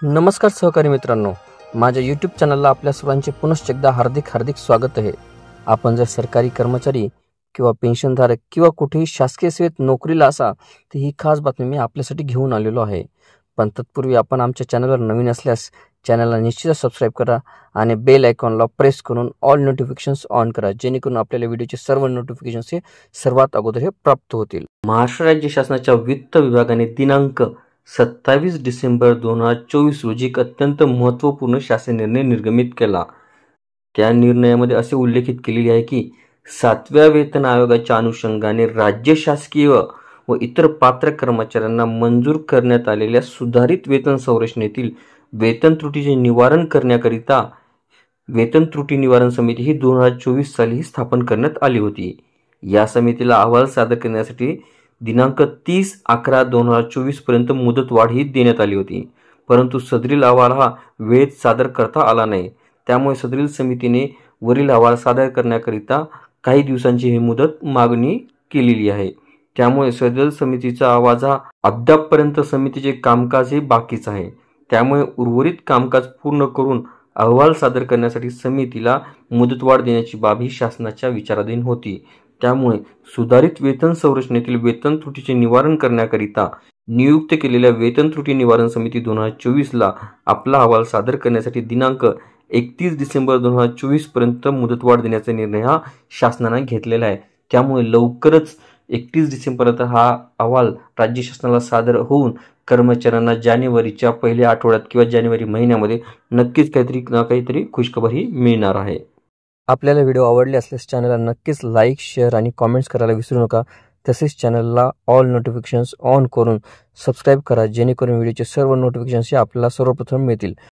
नमस्कार सहकारी मित्रांनो, माझ्या यूट्यूब चॅनलला आपल्या सर्वांचे पुनश्च एकदा हार्दिक स्वागत आहे। आपण जर सरकारी कर्मचारी किंवा पेन्शनधारक किंवा कुठेही शासकीय सेवेत नोकरीला असा तर ही खास बातमी मी आपल्यासाठी घेऊन आलेलो आहे। पण तत्पूर्वी आपण आमच्या चॅनलवर नवीन असल्यास चॅनलला निश्चितच सबस्क्राईब करा आणि बेल आयकॉनला प्रेस करून ऑल नोटिफिकेशन्स ऑन करा, जेणेकरून आपल्याला व्हिडिओचे सर्व नोटिफिकेशन्स हे सर्वात अगोदर हे प्राप्त होतील। महाराष्ट्र राज्य शासनाच्या वित्त विभागाने दिनांक 27 डिसेंबर 2024 रोजी एक अत्यंत महत्त्वपूर्ण शासन निर्णय निर्गमित केला। त्या निर्णयामध्ये असे उल्लेखित केलेले आहे की 7व्या वेतन आयोगाच्या अनुषंगाने राज्य शासकीय व इतर पात्र कर्मचाऱ्यांना मंजूर करण्यात आलेल्या सुधारित वेतन संरचनेतील वेतन त्रुटीचे निवारण करण्याकरिता वेतन त्रुटी निवारण समिती ही 2024 साली स्थापन करण्यात आली होती। या समितीला अहवाल सादर करण्यासाठी दिनांक 30/11/2024 पर्यंत मुदतवाढ ही देण्यात आली होती, परंतु सदरील अहवाल हा वेळेत सादर करता आला नाही। त्यामुळे सदरील समितीने वरील अहवाल सादर करण्याकरिता काही दिवसांची ही मुदत मागणी केलेली आहे। त्यामुळे सदरील समितीचा आवाज हा अद्यापपर्यंत समितीचे कामकाज हे बाकीच आहे। त्यामुळे उर्वरित कामकाज पूर्ण करून अहवाल सादर करण्यासाठी समितीला मुदतवाढ देण्याची बाब ही शासनाच्या विचाराधीन होती। त्यामुळे सुधारित वेतन संरचनेतील वेतन त्रुटीचे निवारण करण्याकरिता नियुक्त केलेल्या वेतन त्रुटी निवारण समिती 2024 ला आपला अहवाल सादर करण्यासाठी दिनांक 31 डिसेंबर 2024 पर्यंत मुदतवाढ देण्याचा निर्णय हा शासनाने घेतलेला आहे। त्यामुळे लवकरच 31 डिसेंबरपर्यंत हा अहवाल राज्य शासनाला सादर होऊन कर्मचाऱ्यांना जानेवारीच्या पहिल्या आठवड्यात किंवा जानेवारी महिन्यामध्ये नक्कीच काहीतरी खुशखबर ही मिळणार आहे। आपल्याला व्हिडिओ आवडले असल्यास चॅनलला नक्कीच लाईक, शेअर आणि कमेंट्स करायला विसरू नका। तसेच चॅनलला ऑल नोटिफिकेशन्स ऑन करून सबस्क्राईब करा, जेणेकरून व्हिडिओचे सर्व नोटिफिकेशन्स आपल्याला सर्वप्रथम मिळतील।